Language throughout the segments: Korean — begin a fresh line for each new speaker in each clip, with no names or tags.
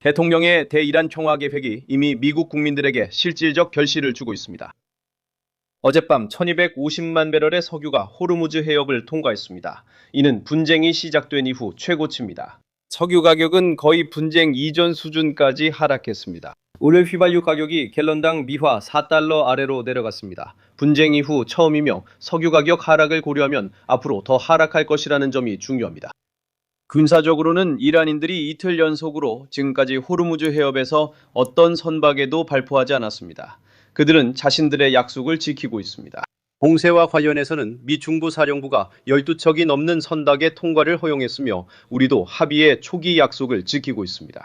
대통령의 대이란 평화 계획이 이미 미국 국민들에게 실질적 결실을 주고 있습니다. 어젯밤 1250만 배럴의 석유가 호르무즈 해협을 통과했습니다. 이는 분쟁이 시작된 이후 최고치입니다. 석유 가격은 거의 분쟁 이전 수준까지 하락했습니다. 오늘 휘발유 가격이 갤런당 미화 4달러 아래로 내려갔습니다. 분쟁 이후 처음이며 석유 가격 하락을 고려하면 앞으로 더 하락할 것이라는 점이 중요합니다. 군사적으로는 이란인들이 이틀 연속으로 지금까지 호르무즈 해협에서 어떤 선박에도 발포하지 않았습니다. 그들은 자신들의 약속을 지키고 있습니다. 공세와 관련해서는 미 중부사령부가 12척이 넘는 선박의 통과를 허용했으며 우리도 합의의 초기 약속을 지키고 있습니다.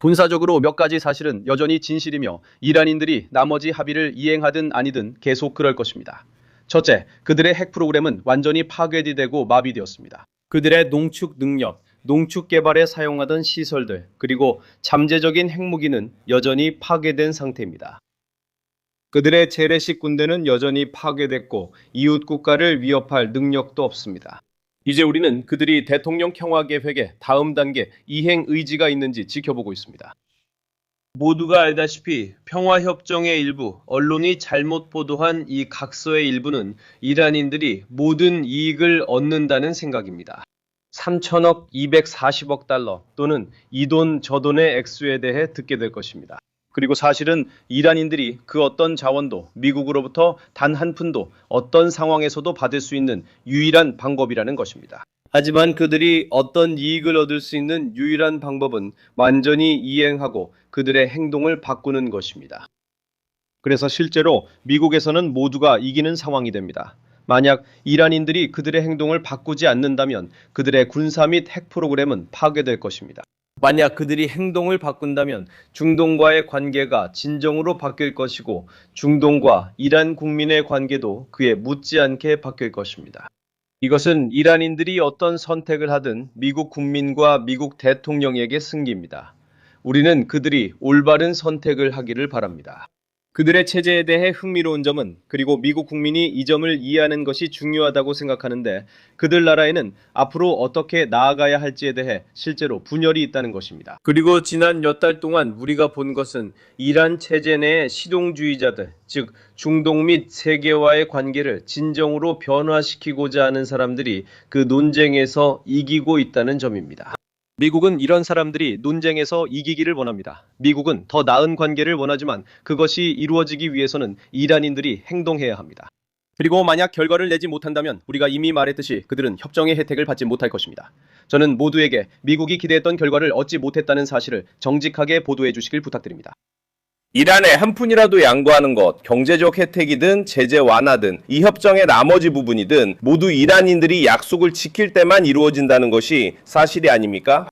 군사적으로 몇 가지 사실은 여전히 진실이며 이란인들이 나머지 합의를 이행하든 아니든 계속 그럴 것입니다. 첫째, 그들의 핵 프로그램은 완전히 파괴되고 마비되었습니다. 그들의 농축 능력, 농축 개발에 사용하던 시설들, 그리고 잠재적인 핵무기는 여전히 파괴된 상태입니다. 그들의 재래식 군대는 여전히 파괴됐고 이웃 국가를 위협할 능력도 없습니다. 이제 우리는 그들이 대통령 평화 계획의 다음 단계 이행 의지가 있는지 지켜보고 있습니다. 모두가 알다시피 평화협정의 일부, 언론이 잘못 보도한 이 각서의 일부는 이란인들이 모든 이익을 얻는다는 생각입니다. 3천억 240억 달러 또는 이 돈 저 돈의 액수에 대해 듣게 될 것입니다. 그리고 사실은 이란인들이 그 어떤 자원도 미국으로부터 단 한 푼도 어떤 상황에서도 받을 수 있는 유일한 방법이라는 것입니다. 하지만 그들이 어떤 이익을 얻을 수 있는 유일한 방법은 완전히 이행하고 그들의 행동을 바꾸는 것입니다. 그래서 실제로 미국에서는 모두가 이기는 상황이 됩니다. 만약 이란인들이 그들의 행동을 바꾸지 않는다면 그들의 군사 및 핵 프로그램은 파괴될 것입니다. 만약 그들이 행동을 바꾼다면 중동과의 관계가 진정으로 바뀔 것이고 중동과 이란 국민의 관계도 그에 묻지않게 바뀔 것입니다. 이것은 이란인들이 어떤 선택을 하든 미국 국민과 미국 대통령에게 승기입니다. 우리는 그들이 올바른 선택을 하기를 바랍니다. 그들의 체제에 대해 흥미로운 점은 그리고 미국 국민이 이 점을 이해하는 것이 중요하다고 생각하는데 그들 나라에는 앞으로 어떻게 나아가야 할지에 대해 실제로 분열이 있다는 것입니다. 그리고 지난 몇 달 동안 우리가 본 것은 이란 체제 내의 실용주의자들, 즉 중동 및 세계와의 관계를 진정으로 변화시키고자 하는 사람들이 그 논쟁에서 이기고 있다는 점입니다. 미국은 이런 사람들이 논쟁에서 이기기를 원합니다. 미국은 더 나은 관계를 원하지만 그것이 이루어지기 위해서는 이란인들이 행동해야 합니다. 그리고 만약 결과를 내지 못한다면 우리가 이미 말했듯이 그들은 협정의 혜택을 받지 못할 것입니다. 저는 모두에게 미국이 기대했던 결과를 얻지 못했다는 사실을 정직하게 보도해 주시길 부탁드립니다.
이란에 한 푼이라도 양보하는 것, 경제적 혜택이든 제재 완화든 이 협정의 나머지 부분이든 모두 이란인들이 약속을 지킬 때만 이루어진다는 것이 사실이 아닙니까?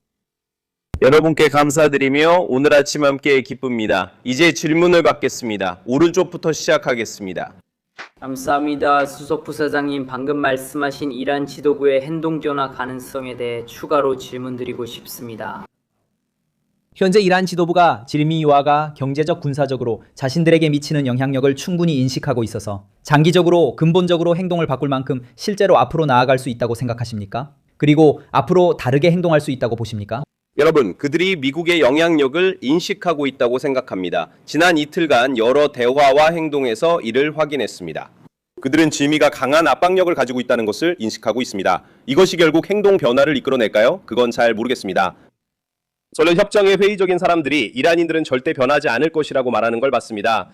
여러분께 감사드리며 오늘 아침 함께 기쁩니다. 이제 질문을 받겠습니다. 오른쪽부터 시작하겠습니다.
감사합니다. 수석부사장님, 방금 말씀하신 이란 지도부의 행동변화 가능성에 대해 추가로 질문드리고 싶습니다.
현재 이란 지도부가 질미 유화가 경제적 군사적으로 자신들에게 미치는 영향력을 충분히 인식하고 있어서 장기적으로 근본적으로 행동을 바꿀 만큼 실제로 앞으로 나아갈 수 있다고 생각하십니까? 그리고 앞으로 다르게 행동할 수 있다고 보십니까?
여러분, 그들이 미국의 영향력을 인식하고 있다고 생각합니다. 지난 이틀간 여러 대화와 행동에서 이를 확인했습니다. 그들은 질미가 강한 압박력을 가지고 있다는 것을 인식하고 있습니다. 이것이 결국 행동 변화를 이끌어낼까요? 그건 잘 모르겠습니다. 저는 협정에 회의적인 사람들이 이란인들은 절대 변하지 않을 것이라고 말하는 걸 봤습니다.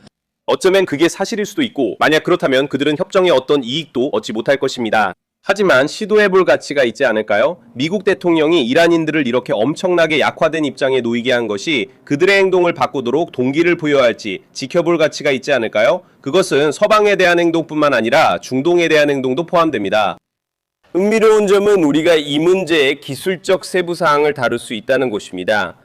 어쩌면 그게 사실일 수도 있고 만약 그렇다면 그들은 협정의 어떤 이익도 얻지 못할 것입니다. 하지만 시도해볼 가치가 있지 않을까요? 미국 대통령이 이란인들을 이렇게 엄청나게 약화된 입장에 놓이게 한 것이 그들의 행동을 바꾸도록 동기를 부여할지 지켜볼 가치가 있지 않을까요? 그것은 서방에 대한 행동뿐만 아니라 중동에 대한 행동도 포함됩니다. 흥미로운 점은 우리가 이 문제의 기술적 세부 사항을 다룰 수 있다는 것입니다.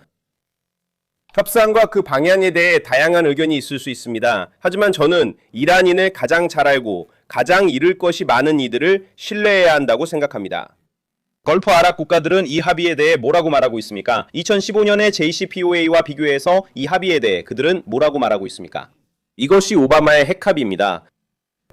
협상과 그 방향에 대해 다양한 의견이 있을 수 있습니다. 하지만 저는 이란인을 가장 잘 알고 가장 잃을 것이 많은 이들을 신뢰해야 한다고 생각합니다. 걸프 아랍 국가들은 이 합의에 대해 뭐라고 말하고 있습니까? 2015년의 JCPOA와 비교해서 이 합의에 대해 그들은 뭐라고 말하고 있습니까? 이것이 오바마의 핵합의입니다.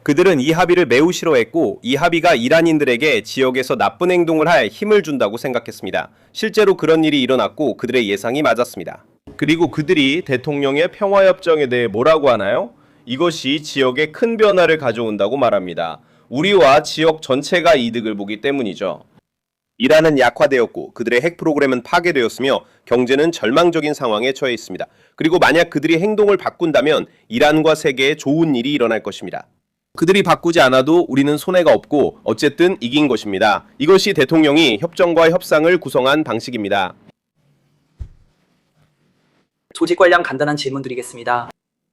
그들은 이 합의를 매우 싫어했고 이 합의가 이란인들에게 지역에서 나쁜 행동을 할 힘을 준다고 생각했습니다. 실제로 그런 일이 일어났고 그들의 예상이 맞았습니다. 그리고 그들이 대통령의 평화협정에 대해 뭐라고 하나요? 이것이 지역에 큰 변화를 가져온다고 말합니다. 우리와 지역 전체가 이득을 보기 때문이죠. 이란은 약화되었고 그들의 핵 프로그램은 파괴되었으며 경제는 절망적인 상황에 처해 있습니다. 그리고 만약 그들이 행동을 바꾼다면 이란과 세계에 좋은 일이 일어날 것입니다. 그들이 바꾸지 않아도 우리는 손해가 없고 어쨌든 이긴 것입니다. 이것이 대통령이 협정과 협상을 구성한 방식입니다.
조직 관련 간단한 질문 드리겠습니다.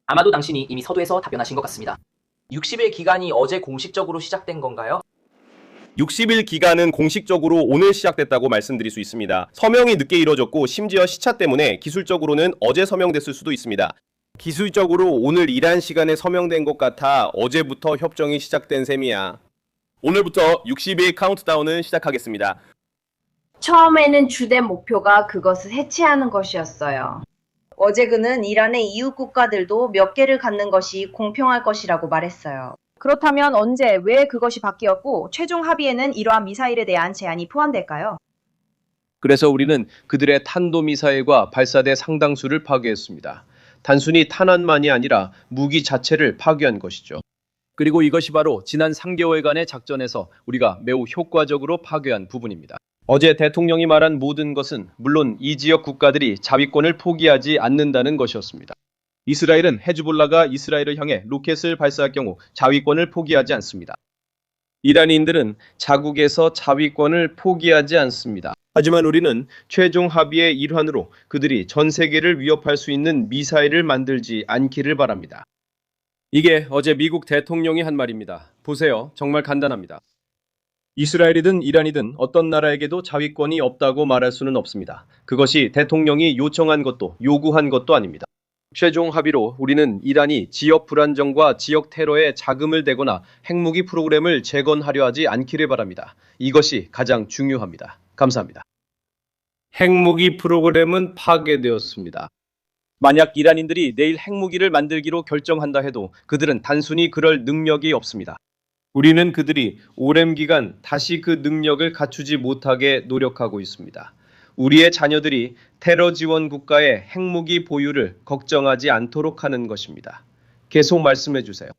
아마도 당신이 이미 서두에서 답변하신 것 같습니다. 60일 기간이 어제 공식적으로 시작된 건가요?
60일 기간은 공식적으로 오늘 시작됐다고 말씀드릴 수 있습니다. 서명이 늦게 이뤄졌고 심지어 시차 때문에 기술적으로는 어제 서명됐을 수도 있습니다. 기술적으로 오늘 이란 시간에 서명된 것 같아 어제부터 협정이 시작된 셈이야. 오늘부터 60일 카운트다운을 시작하겠습니다.
처음에는 주된 목표가 그것을 해체하는 것이었어요.
어제 그는 이란의 이웃 국가들도 몇 개를 갖는 것이 공평할 것이라고 말했어요. 그렇다면 언제, 왜 그것이 바뀌었고 최종 합의에는 이러한 미사일에 대한 제한이 포함될까요?
그래서 우리는 그들의 탄도미사일과 발사대 상당수를 파괴했습니다. 단순히 탄환만이 아니라 무기 자체를 파괴한 것이죠. 그리고 이것이 바로 지난 3개월간의 작전에서 우리가 매우 효과적으로 파괴한 부분입니다. 어제 대통령이 말한 모든 것은 물론 이 지역 국가들이 자위권을 포기하지 않는다는 것이었습니다. 이스라엘은 헤즈볼라가 이스라엘을 향해 로켓을 발사할 경우 자위권을 포기하지 않습니다. 이란인들은 자국에서 자위권을 포기하지 않습니다. 하지만 우리는 최종 합의의 일환으로 그들이 전 세계를 위협할 수 있는 미사일을 만들지 않기를 바랍니다. 이게 어제 미국 대통령이 한 말입니다. 보세요. 정말 간단합니다. 이스라엘이든 이란이든 어떤 나라에게도 자위권이 없다고 말할 수는 없습니다. 그것이 대통령이 요청한 것도 요구한 것도 아닙니다. 최종 합의로 우리는 이란이 지역 불안정과 지역 테러에 자금을 대거나 핵무기 프로그램을 재건하려 하지 않기를 바랍니다. 이것이 가장 중요합니다. 감사합니다. 핵무기 프로그램은 파괴되었습니다. 만약 이란인들이 내일 핵무기를 만들기로 결정한다 해도 그들은 단순히 그럴 능력이 없습니다. 우리는 그들이 오랜 기간 다시 그 능력을 갖추지 못하게 노력하고 있습니다. 우리의 자녀들이 테러 지원 국가의 핵무기 보유를 걱정하지 않도록 하는 것입니다. 계속 말씀해 주세요.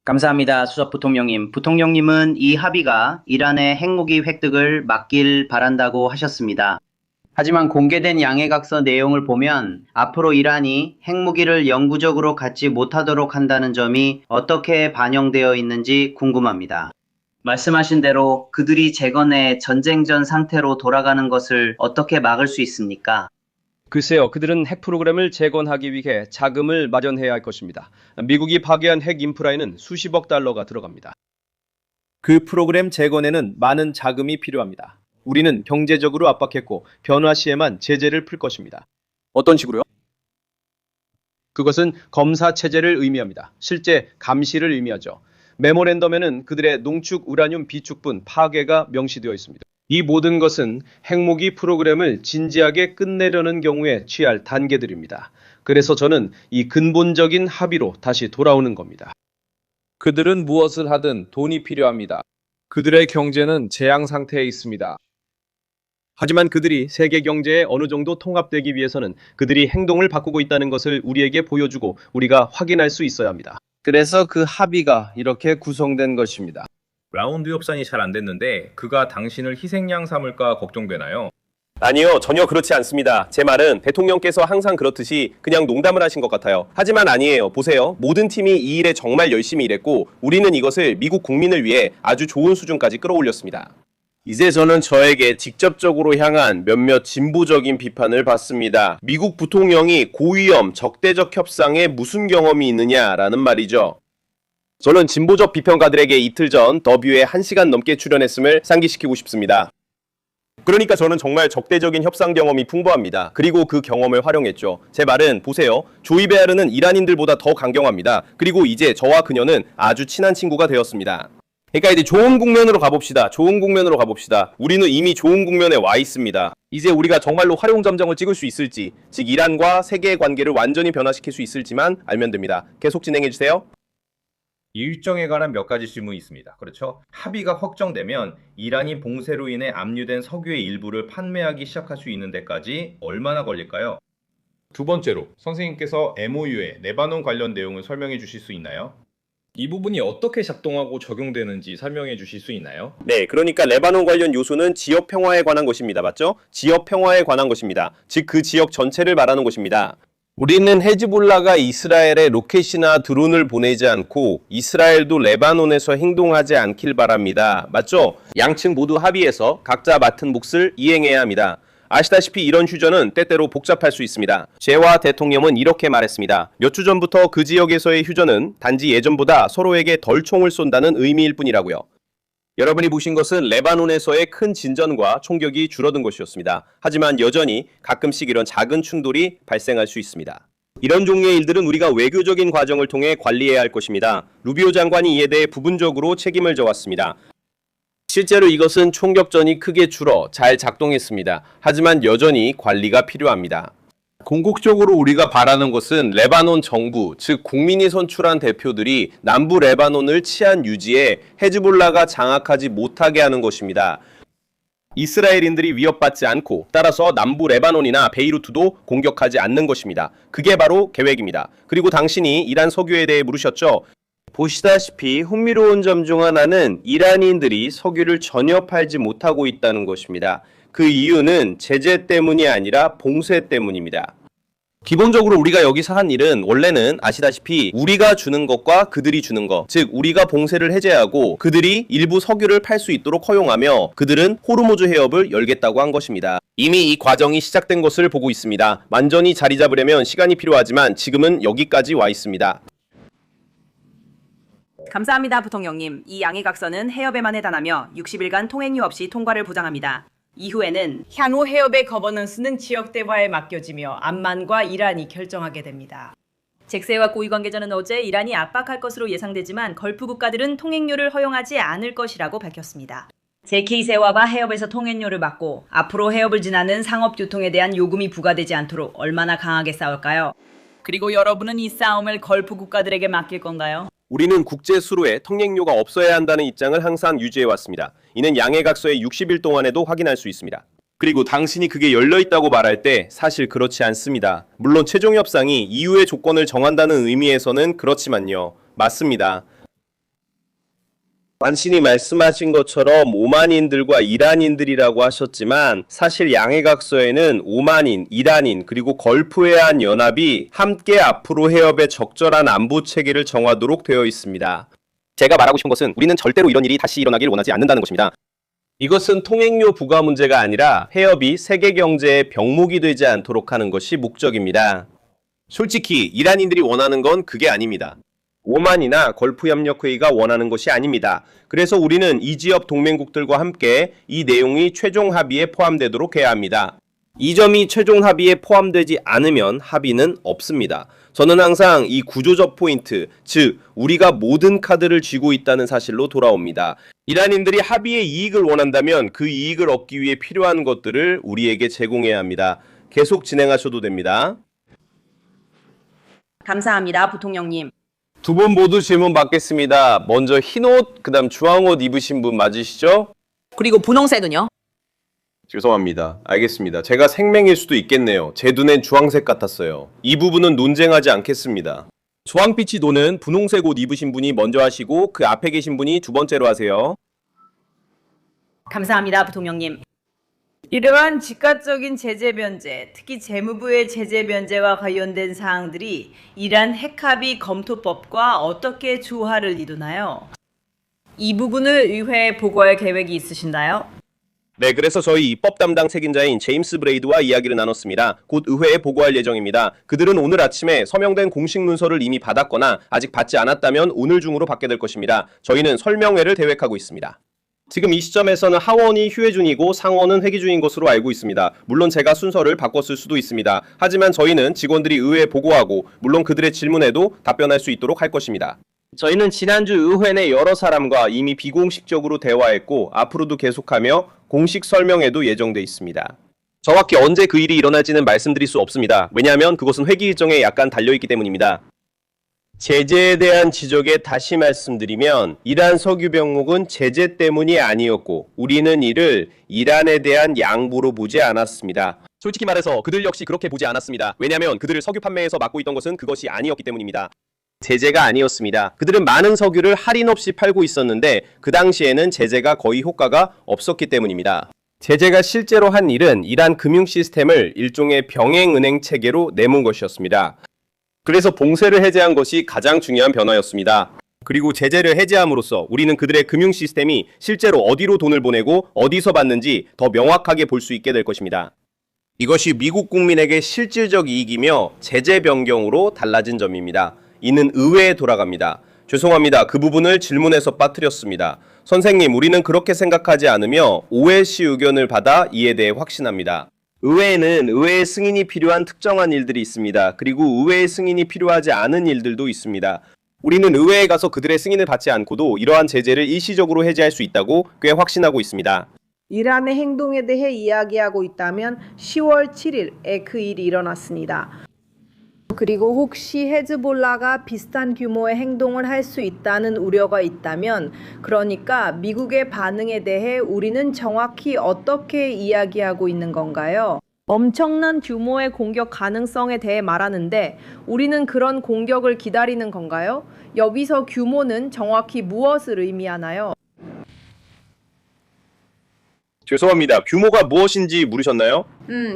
감사합니다. 수석 부통령님. 부통령님은 이 합의가 이란의 핵무기 획득을 막길 바란다고 하셨습니다. 하지만 공개된 양해각서 내용을 보면 앞으로 이란이 핵무기를 영구적으로 갖지 못하도록 한다는 점이 어떻게 반영되어 있는지 궁금합니다. 말씀하신 대로 그들이 재건해 전쟁 전 상태로 돌아가는 것을 어떻게 막을 수 있습니까?
글쎄요, 그들은 핵 프로그램을 재건하기 위해 자금을 마련해야 할 것입니다. 미국이 파괴한 핵 인프라에는 수십억 달러가 들어갑니다. 그 프로그램 재건에는 많은 자금이 필요합니다. 우리는 경제적으로 압박했고 변화 시에만 제재를 풀 것입니다. 어떤 식으로요? 그것은 검사 체제를 의미합니다. 실제 감시를 의미하죠. 메모랜덤에는 그들의 농축 우라늄 비축분 파괴가 명시되어 있습니다. 이 모든 것은 핵무기 프로그램을 진지하게 끝내려는 경우에 취할 단계들입니다. 그래서 저는 이 근본적인 합의로 다시 돌아오는 겁니다. 그들은 무엇을 하든 돈이 필요합니다. 그들의 경제는 재앙 상태에 있습니다. 하지만 그들이 세계 경제에 어느 정도 통합되기 위해서는 그들이 행동을 바꾸고 있다는 것을 우리에게 보여주고 우리가 확인할 수 있어야 합니다. 그래서 그 합의가 이렇게 구성된 것입니다.
라운드 협상이 잘 안 됐는데 그가 당신을 희생양 삼을까 걱정되나요?
아니요, 전혀 그렇지 않습니다. 제 말은 대통령께서 항상 그렇듯이 그냥 농담을 하신 것 같아요. 하지만 아니에요. 보세요. 모든 팀이 이 일에 정말 열심히 일했고 우리는 이것을 미국 국민을 위해 아주 좋은 수준까지 끌어올렸습니다. 이제 저는 저에게 직접적으로 향한 몇몇 진보적인 비판을 받습니다. 미국 부통령이 고위험 적대적 협상에 무슨 경험이 있느냐라는 말이죠. 저는 진보적 비평가들에게 이틀 전 더뷰에 1시간 넘게 출연했음을 상기시키고 싶습니다. 그러니까 저는 정말 적대적인 협상 경험이 풍부합니다. 그리고 그 경험을 활용했죠. 제 말은 보세요. 조이 베아르는 이란인들보다 더 강경합니다. 그리고 이제 저와 그녀는 아주 친한 친구가 되었습니다. 그러니까 이제 좋은 국면으로 가봅시다. 좋은 국면으로 가봅시다. 우리는 이미 좋은 국면에 와 있습니다. 이제 우리가 정말로 활용점정을 찍을 수 있을지, 즉 이란과 세계의 관계를 완전히 변화시킬 수 있을지만 알면 됩니다. 계속 진행해주세요.
이 일정에 관한 몇 가지 질문이 있습니다. 그렇죠? 합의가 확정되면 이란이 봉쇄로 인해 압류된 석유의 일부를 판매하기 시작할 수 있는 데까지 얼마나 걸릴까요? 두 번째로 선생님께서 MOU의 레바논 관련 내용을 설명해 주실 수 있나요? 이 부분이 어떻게 작동하고 적용되는지 설명해 주실 수 있나요?
네, 그러니까 레바논 관련 요소는 지역 평화에 관한 것입니다. 맞죠? 지역 평화에 관한 것입니다. 즉 그 지역 전체를 말하는 것입니다. 우리는 헤즈볼라가 이스라엘에 로켓이나 드론을 보내지 않고 이스라엘도 레바논에서 행동하지 않길 바랍니다. 맞죠? 양측 모두 합의해서 각자 맡은 몫을 이행해야 합니다. 아시다시피 이런 휴전은 때때로 복잡할 수 있습니다. 제와 대통령은 이렇게 말했습니다. 몇 주 전부터 그 지역에서의 휴전은 단지 예전보다 서로에게 덜 총을 쏜다는 의미일 뿐이라고요. 여러분이 보신 것은 레바논에서의 큰 진전과 총격이 줄어든 것이었습니다. 하지만 여전히 가끔씩 이런 작은 충돌이 발생할 수 있습니다. 이런 종류의 일들은 우리가 외교적인 과정을 통해 관리해야 할 것입니다. 루비오 장관이 이에 대해 부분적으로 책임을 져왔습니다. 실제로 이것은 총격전이 크게 줄어 잘 작동했습니다. 하지만 여전히 관리가 필요합니다. 궁극적으로 우리가 바라는 것은 레바논 정부, 즉 국민이 선출한 대표들이 남부 레바논을 치안 유지에 헤즈볼라가 장악하지 못하게 하는 것입니다. 이스라엘인들이 위협받지 않고 따라서 남부 레바논이나 베이루트도 공격하지 않는 것입니다. 그게 바로 계획입니다. 그리고 당신이 이란 석유에 대해 물으셨죠? 보시다시피 흥미로운 점 중 하나는 이란인들이 석유를 전혀 팔지 못하고 있다는 것입니다. 그 이유는 제재 때문이 아니라 봉쇄 때문입니다. 기본적으로 우리가 여기서 한 일은 원래는 아시다시피 우리가 주는 것과 그들이 주는 것, 즉 우리가 봉쇄를 해제하고 그들이 일부 석유를 팔 수 있도록 허용하며 그들은 호르무즈 해협을 열겠다고 한 것입니다. 이미 이 과정이 시작된 것을 보고 있습니다. 완전히 자리 잡으려면 시간이 필요하지만 지금은 여기까지 와 있습니다.
감사합니다, 부통령님. 이 양해각서는 해협에만 해당하며 60일간 통행료 없이 통과를 보장합니다. 이후에는 향후 해협의 거버넌스는 지역 대화에 맡겨지며 암만과 이란이 결정하게 됩니다. 잭세와 고위 관계자는 어제 이란이 압박할 것으로 예상되지만 걸프 국가들은 통행료를 허용하지 않을 것이라고 밝혔습니다. 제키세와가 해협에서 통행료를 받고 앞으로 해협을 지나는 상업교통에 대한 요금이 부과되지 않도록 얼마나 강하게 싸울까요? 그리고 여러분은 이 싸움을 걸프 국가들에게 맡길 건가요?
우리는 국제 수로에 통행료가 없어야 한다는 입장을 항상 유지해왔습니다. 이는 양해각서의 60일 동안에도 확인할 수 있습니다. 그리고 당신이 그게 열려있다고 말할 때 사실 그렇지 않습니다. 물론 최종 협상이 이후의 조건을 정한다는 의미에서는 그렇지만요. 맞습니다. 당신이 말씀하신 것처럼 오만인들과 이란인들이라고 하셨지만 사실 양해각서에는 오만인, 이란인 그리고 걸프에 한 연합이 함께 앞으로 해협의 적절한 안보 체계를 정하도록 되어 있습니다. 제가 말하고 싶은 것은 우리는 절대로 이런 일이 다시 일어나길 원하지 않는다는 것입니다. 이것은 통행료 부과 문제가 아니라 해협이 세계 경제의 병목이 되지 않도록 하는 것이 목적입니다. 솔직히 이란인들이 원하는 건 그게 아닙니다. 오만이나 걸프협력회의가 원하는 것이 아닙니다. 그래서 우리는 이 지역 동맹국들과 함께 이 내용이 최종 합의에 포함되도록 해야 합니다. 이 점이 최종 합의에 포함되지 않으면 합의는 없습니다. 저는 항상 이 구조적 포인트, 즉 우리가 모든 카드를 쥐고 있다는 사실로 돌아옵니다. 이란인들이 합의의 이익을 원한다면 그 이익을 얻기 위해 필요한 것들을 우리에게 제공해야 합니다. 계속 진행하셔도 됩니다.
감사합니다, 부통령님.
두 분 모두 질문 받겠습니다. 먼저 흰옷, 그 다음 주황옷 입으신 분 맞으시죠?
그리고 분홍색은요?
죄송합니다. 알겠습니다. 제가 생맹일 수도 있겠네요. 제 눈엔 주황색 같았어요. 이 부분은 논쟁하지 않겠습니다. 주황빛이 도는 분홍색 옷 입으신 분이 먼저 하시고 그 앞에 계신 분이 두 번째로 하세요.
감사합니다, 부통령님.
이러한 즉각적인 제재 변제, 특히 재무부의 제재 변제와 관련된 사항들이 이란 핵합의 검토법과 어떻게 조화를 이루나요? 이 부분을 의회에 보고할 계획이 있으신가요?
네, 그래서 저희 입법 담당 책임자인 제임스 브레이드와 이야기를 나눴습니다. 곧 의회에 보고할 예정입니다. 그들은 오늘 아침에 서명된 공식 문서를 이미 받았거나 아직 받지 않았다면 오늘 중으로 받게 될 것입니다. 저희는 설명회를 계획하고 있습니다. 지금 이 시점에서는 하원이 휴회 중이고 상원은 회기 중인 것으로 알고 있습니다. 물론 제가 순서를 바꿨을 수도 있습니다. 하지만 저희는 직원들이 의회에 보고하고 물론 그들의 질문에도 답변할 수 있도록 할 것입니다. 저희는 지난주 의회 내 여러 사람과 이미 비공식적으로 대화했고 앞으로도 계속하며 공식 설명회도 예정돼 있습니다. 정확히 언제 그 일이 일어날지는 말씀드릴 수 없습니다. 왜냐하면 그것은 회기 일정에 약간 달려있기 때문입니다. 제재에 대한 지적에 다시 말씀드리면 이란 석유 병목은 제재 때문이 아니었고 우리는 이를 이란에 대한 양보로 보지 않았습니다. 솔직히 말해서 그들 역시 그렇게 보지 않았습니다. 왜냐하면 그들을 석유 판매에서 막고 있던 것은 그것이 아니었기 때문입니다. 제재가 아니었습니다. 그들은 많은 석유를 할인 없이 팔고 있었는데 그 당시에는 제재가 거의 효과가 없었기 때문입니다. 제재가 실제로 한 일은 이란 금융 시스템을 일종의 병행은행 체계로 내몬 것이었습니다. 그래서 봉쇄를 해제한 것이 가장 중요한 변화였습니다. 그리고 제재를 해제함으로써 우리는 그들의 금융 시스템이 실제로 어디로 돈을 보내고 어디서 받는지 더 명확하게 볼 수 있게 될 것입니다. 이것이 미국 국민에게 실질적 이익이며 제재 변경으로 달라진 점입니다. 이는 의회에 돌아갑니다. 죄송합니다. 그 부분을 질문에서 빠뜨렸습니다. 선생님, 우리는 그렇게 생각하지 않으며 OSC 의견을 받아 이에 대해 확신합니다. 의회에는 의회의 승인이 필요한 특정한 일들이 있습니다. 그리고 의회의 승인이 필요하지 않은 일들도 있습니다. 우리는 의회에 가서 그들의 승인을 받지 않고도 이러한 제재를 일시적으로 해제할 수 있다고 꽤 확신하고 있습니다.
이란의 행동에 대해 이야기하고 있다면 10월 7일에 그 일이 일어났습니다. 그리고 혹시 헤즈볼라가 비슷한 규모의 행동을 할 수 있다는 우려가 있다면, 그러니까 미국의 반응에 대해 우리는 정확히 어떻게 이야기하고 있는 건가요? 엄청난 규모의 공격 가능성에 대해 말하는데 우리는 그런 공격을 기다리는 건가요? 여기서 규모는 정확히 무엇을 의미하나요?
죄송합니다. 규모가 무엇인지 물으셨나요?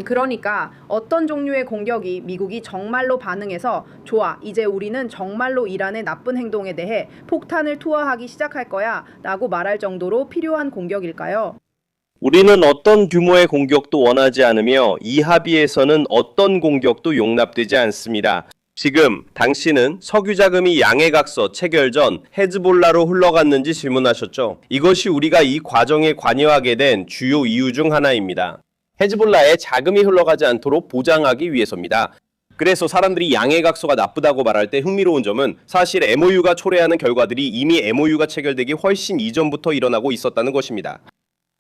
그러니까 어떤 종류의 공격이 미국이 정말로 반응해서 좋아, 이제 우리는 정말로 이란의 나쁜 행동에 대해 폭탄을 투하하기 시작할 거야 라고 말할 정도로 필요한 공격일까요?
우리는 어떤 규모의 공격도 원하지 않으며 이 합의에서는 어떤 공격도 용납되지 않습니다. 지금 당신은 석유 자금이 양해각서 체결 전 헤즈볼라로 흘러갔는지 질문하셨죠? 이것이 우리가 이 과정에 관여하게 된 주요 이유 중 하나입니다. 헤즈볼라에 자금이 흘러가지 않도록 보장하기 위해서입니다. 그래서 사람들이 양해각서가 나쁘다고 말할 때 흥미로운 점은 사실 MOU가 초래하는 결과들이 이미 MOU가 체결되기 훨씬 이전부터 일어나고 있었다는 것입니다.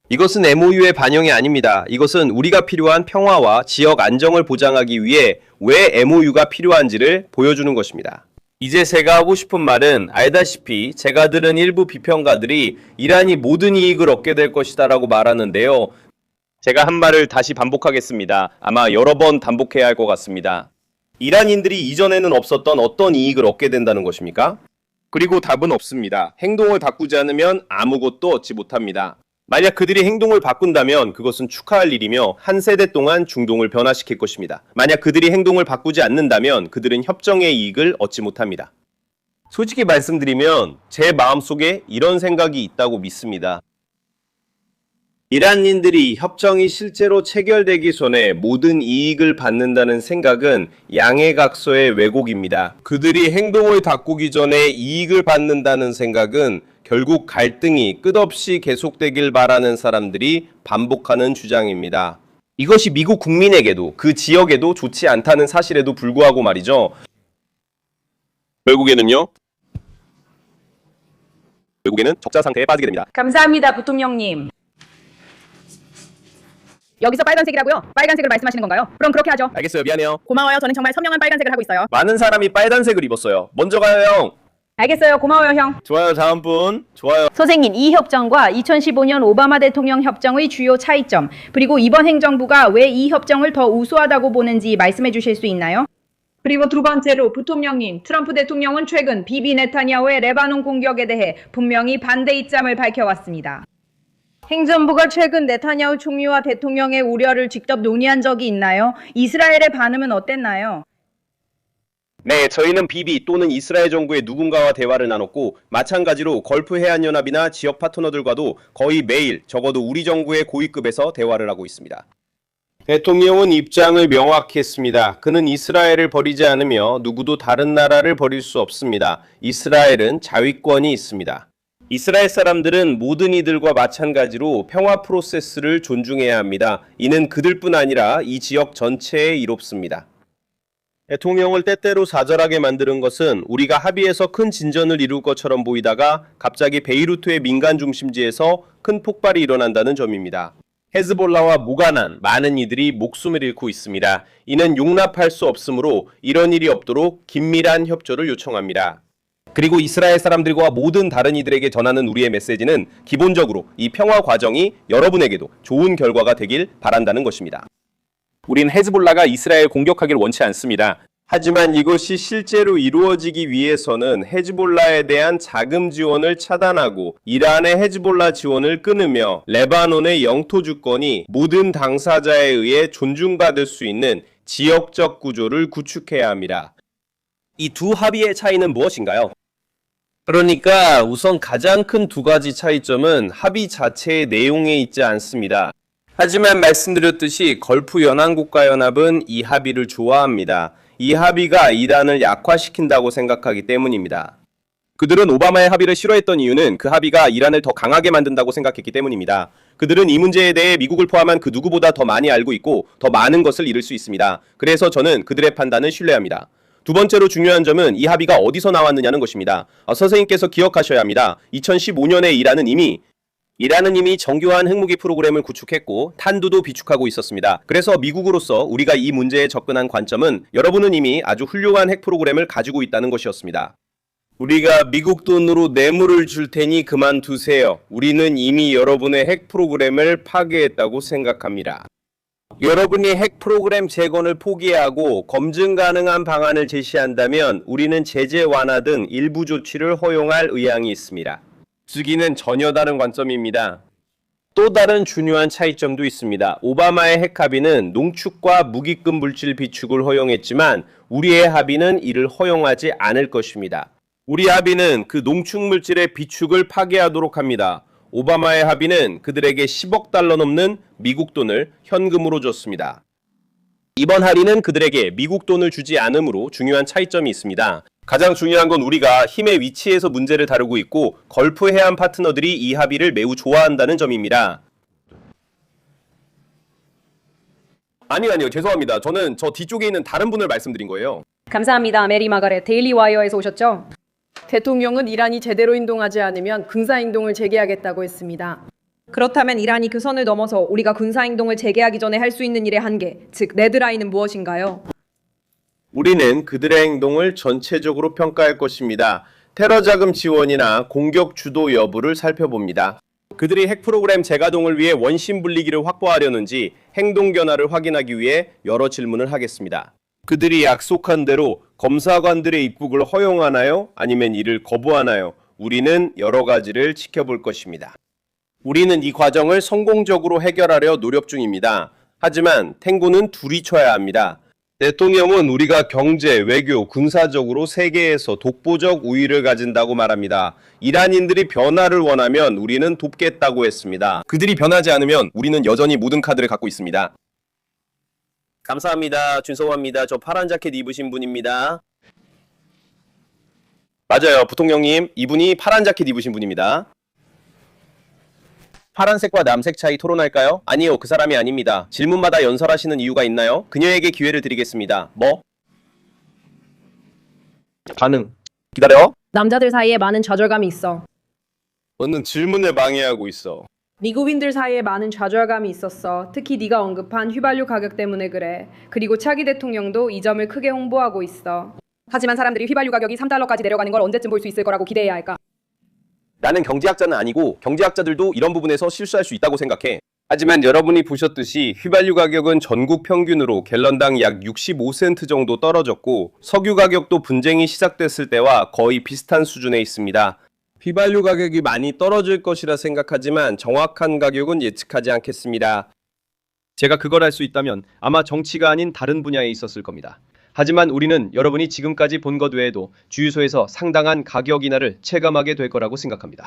이것은 MOU의 반영이 아닙니다. 이것은 우리가 필요한 평화와 지역 안정을 보장하기 위해 왜 MOU가 필요한지를 보여주는 것입니다. 이제 제가 하고 싶은 말은 알다시피 제가 들은 일부 비평가들이 이란이 모든 이익을 얻게 될 것이다 라고 말하는데요. 제가 한 말을 다시 반복하겠습니다. 아마 여러 번 반복해야 할 것 같습니다. 이란인들이 이전에는 없었던 어떤 이익을 얻게 된다는 것입니까? 그리고 답은 없습니다. 행동을 바꾸지 않으면 아무것도 얻지 못합니다. 만약 그들이 행동을 바꾼다면 그것은 축하할 일이며 한 세대 동안 중동을 변화시킬 것입니다. 만약 그들이 행동을 바꾸지 않는다면 그들은 협정의 이익을 얻지 못합니다. 솔직히 말씀드리면 제 마음속에 이런 생각이 있다고 믿습니다. 이란인들이 협정이 실제로 체결되기 전에 모든 이익을 받는다는 생각은 양해각서의 왜곡입니다. 그들이 행동을 바꾸기 전에 이익을 받는다는 생각은 결국 갈등이 끝없이 계속되길 바라는 사람들이 반복하는 주장입니다. 이것이 미국 국민에게도 그 지역에도 좋지 않다는 사실에도 불구하고 말이죠. 결국에는 적자 상태에 빠지게 됩니다.
감사합니다, 부통령님.
여기서 빨간색이라고요? 빨간색을 말씀하시는 건가요? 그럼 그렇게 하죠.
알겠어요. 미안해요.
고마워요. 저는 정말 선명한 빨간색을 하고 있어요.
많은 사람이 빨간색을 입었어요. 먼저 가요, 형.
알겠어요. 고마워요, 형.
좋아요. 다음 분. 좋아요.
선생님, 이 협정과 2015년 오바마 대통령 협정의 주요 차이점, 그리고 이번 행정부가 왜 이 협정을 더 우수하다고 보는지 말씀해 주실 수 있나요?
그리고 두 번째로 부통령님, 트럼프 대통령은 최근 비비 네타냐후의 레바논 공격에 대해 분명히 반대 입장을 밝혀왔습니다. 행정부가 최근 네타냐후 총리와 대통령의 우려를 직접 논의한 적이 있나요? 이스라엘의 반응은 어땠나요?
네, 저희는 비비 또는 이스라엘 정부의 누군가와 대화를 나눴고 마찬가지로 걸프 해안연합이나 지역 파트너들과도 거의 매일 적어도 우리 정부의 고위급에서 대화를 하고 있습니다. 대통령은 입장을 명확히 했습니다. 그는 이스라엘을 버리지 않으며 누구도 다른 나라를 버릴 수 없습니다. 이스라엘은 자위권이 있습니다. 이스라엘 사람들은 모든 이들과 마찬가지로 평화 프로세스를 존중해야 합니다. 이는 그들뿐 아니라 이 지역 전체에 이롭습니다. 대통령을 때때로 사절하게 만드는 것은 우리가 합의해서 큰 진전을 이룰 것처럼 보이다가 갑자기 베이루트의 민간 중심지에서 큰 폭발이 일어난다는 점입니다. 헤즈볼라와 무관한 많은 이들이 목숨을 잃고 있습니다. 이는 용납할 수 없으므로 이런 일이 없도록 긴밀한 협조를 요청합니다. 그리고 이스라엘 사람들과 모든 다른 이들에게 전하는 우리의 메시지는 기본적으로 이 평화 과정이 여러분에게도 좋은 결과가 되길 바란다는 것입니다. 우린 헤즈볼라가 이스라엘 공격하길 원치 않습니다. 하지만 이것이 실제로 이루어지기 위해서는 헤즈볼라에 대한 자금 지원을 차단하고 이란의 헤즈볼라 지원을 끊으며 레바논의 영토 주권이 모든 당사자에 의해 존중받을 수 있는 지역적 구조를 구축해야 합니다. 이 두 합의의 차이는 무엇인가요? 그러니까 우선 가장 큰 두 가지 차이점은 합의 자체의 내용에 있지 않습니다. 하지만 말씀드렸듯이 걸프 연안국가연합은 이 합의를 좋아합니다. 이 합의가 이란을 약화시킨다고 생각하기 때문입니다. 그들은 오바마의 합의를 싫어했던 이유는 그 합의가 이란을 더 강하게 만든다고 생각했기 때문입니다. 그들은 이 문제에 대해 미국을 포함한 그 누구보다 더 많이 알고 있고 더 많은 것을 잃을 수 있습니다. 그래서 저는 그들의 판단을 신뢰합니다. 두 번째로 중요한 점은 이 합의가 어디서 나왔느냐는 것입니다. 선생님께서 기억하셔야 합니다. 2015년에 이란은 이미 정교한 핵무기 프로그램을 구축했고 탄두도 비축하고 있었습니다. 그래서 미국으로서 우리가 이 문제에 접근한 관점은 여러분은 이미 아주 훌륭한 핵 프로그램을 가지고 있다는 것이었습니다. 우리가 미국 돈으로 뇌물을 줄 테니 그만두세요. 우리는 이미 여러분의 핵 프로그램을 파괴했다고 생각합니다. 여러분이 핵 프로그램 재건을 포기하고 검증 가능한 방안을 제시한다면 우리는 제재 완화 등 일부 조치를 허용할 의향이 있습니다. 주기는 전혀 다른 관점입니다. 또 다른 중요한 차이점도 있습니다. 오바마의 핵 합의는 농축과 무기급 물질 비축을 허용했지만 우리의 합의는 이를 허용하지 않을 것입니다. 우리 합의는 그 농축 물질의 비축을 파괴하도록 합니다. 오바마의 합의는 그들에게 10억 달러 넘는 미국 돈을 현금으로 줬습니다. 이번 합의는 그들에게 미국 돈을 주지 않으므로 중요한 차이점이 있습니다. 가장 중요한 건 우리가 힘의 위치에서 문제를 다루고 있고 걸프 해안 파트너들이 이 합의를 매우 좋아한다는 점입니다. 아니요. 죄송합니다. 저는 저 뒤쪽에 있는 다른 분을 말씀드린 거예요.
감사합니다. 메리 마가렛 데일리 와이어에서 오셨죠?
대통령은 이란이 제대로 행동하지 않으면 군사행동을 재개하겠다고 했습니다.
그렇다면 이란이 그 선을 넘어서 우리가 군사행동을 재개하기 전에 할 수 있는 일의 한계, 즉 레드라인은 무엇인가요?
우리는 그들의 행동을 전체적으로 평가할 것입니다. 테러 자금 지원이나 공격 주도 여부를 살펴봅니다. 그들이 핵 프로그램 재가동을 위해 원심 분리기를 확보하려는지 행동 변화를 확인하기 위해 여러 질문을 하겠습니다. 그들이 약속한 대로 검사관들의 입국을 허용하나요? 아니면 이를 거부하나요? 우리는 여러 가지를 지켜볼 것입니다. 우리는 이 과정을 성공적으로 해결하려 노력 중입니다. 하지만 탱고는 둘이 쳐야 합니다. 대통령은 우리가 경제, 외교, 군사적으로 세계에서 독보적 우위를 가진다고 말합니다. 이란인들이 변화를 원하면 우리는 돕겠다고 했습니다. 그들이 변하지 않으면 우리는 여전히 모든 카드를 갖고 있습니다. 감사합니다. 죄송합니다. 저 파란 자켓 입으신 분입니다. 맞아요. 부통령님, 이분이 파란 자켓 입으신 분입니다. 파란색과 남색 차이 토론할까요? 아니요, 그 사람이 아닙니다. 질문마다 연설하시는 이유가 있나요? 그녀에게 기회를 드리겠습니다. 뭐? 반응. 기다려.
남자들 사이에 많은 좌절감이 있어.
너는 질문을 방해하고 있어.
미국인들 사이에 많은 좌절감이 있었어. 특히 네가 언급한 휘발유 가격 때문에 그래. 그리고 차기 대통령도 이 점을 크게 홍보하고 있어. 하지만 사람들이 휘발유 가격이 3달러까지 내려가는 걸 언제쯤 볼 수 있을 거라고 기대해야 할까?
나는 경제학자는 아니고 경제학자들도 이런 부분에서 실수할 수 있다고 생각해. 하지만 여러분이 보셨듯이 휘발유 가격은 전국 평균으로 갤런당 약 65센트 정도 떨어졌고 석유 가격도 분쟁이 시작됐을 때와 거의 비슷한 수준에 있습니다. 휘발유 가격이 많이 떨어질 것이라 생각하지만 정확한 가격은 예측하지 않겠습니다.
제가 그걸 할 수 있다면 아마 정치가 아닌 다른 분야에 있었을 겁니다. 하지만 우리는 여러분이 지금까지 본 것 외에도 주유소에서 상당한 가격 인하를 체감하게 될 거라고 생각합니다.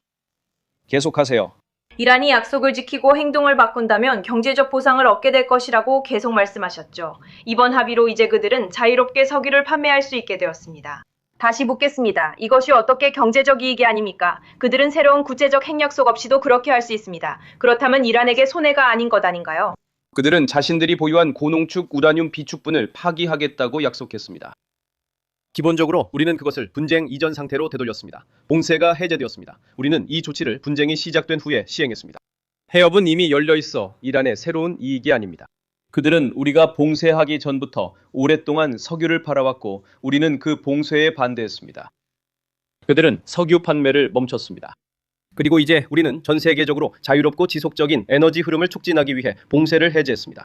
계속하세요.
이란이 약속을 지키고 행동을 바꾼다면 경제적 보상을 얻게 될 것이라고 계속 말씀하셨죠. 이번 합의로 이제 그들은 자유롭게 석유를 판매할 수 있게 되었습니다. 다시 묻겠습니다. 이것이 어떻게 경제적 이익이 아닙니까? 그들은 새로운 구체적 핵약속 없이도 그렇게 할 수 있습니다. 그렇다면 이란에게 손해가 아닌 것 아닌가요?
그들은 자신들이 보유한 고농축 우라늄 비축분을 파기하겠다고 약속했습니다. 기본적으로 우리는 그것을 분쟁 이전 상태로 되돌렸습니다. 봉쇄가 해제되었습니다. 우리는 이 조치를 분쟁이 시작된 후에 시행했습니다. 해협은 이미 열려 있어 이란의 새로운 이익이 아닙니다. 그들은 우리가 봉쇄하기 전부터 오랫동안 석유를 팔아왔고 우리는 그 봉쇄에 반대했습니다. 그들은 석유 판매를 멈췄습니다. 그리고 이제 우리는 전 세계적으로 자유롭고 지속적인 에너지 흐름을 촉진하기 위해 봉쇄를 해제했습니다.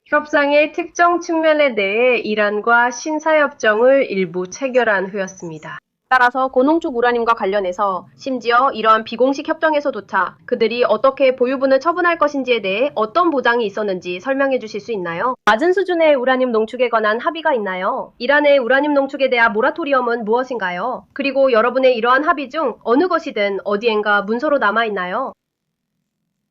협상의 특정 측면에 대해 이란과 신사협정을 일부 체결한 후였습니다. 따라서 고농축 우라늄과 관련해서 심지어 이러한 비공식 협정에서조차 그들이 어떻게 보유분을 처분할 것인지에 대해 어떤 보장이 있었는지 설명해 주실 수 있나요? 낮은 수준의 우라늄 농축에 관한 합의가 있나요? 이란의 우라늄 농축에 대한 모라토리엄은 무엇인가요? 그리고 여러분의 이러한 합의 중 어느 것이든 어디엔가 문서로 남아있나요?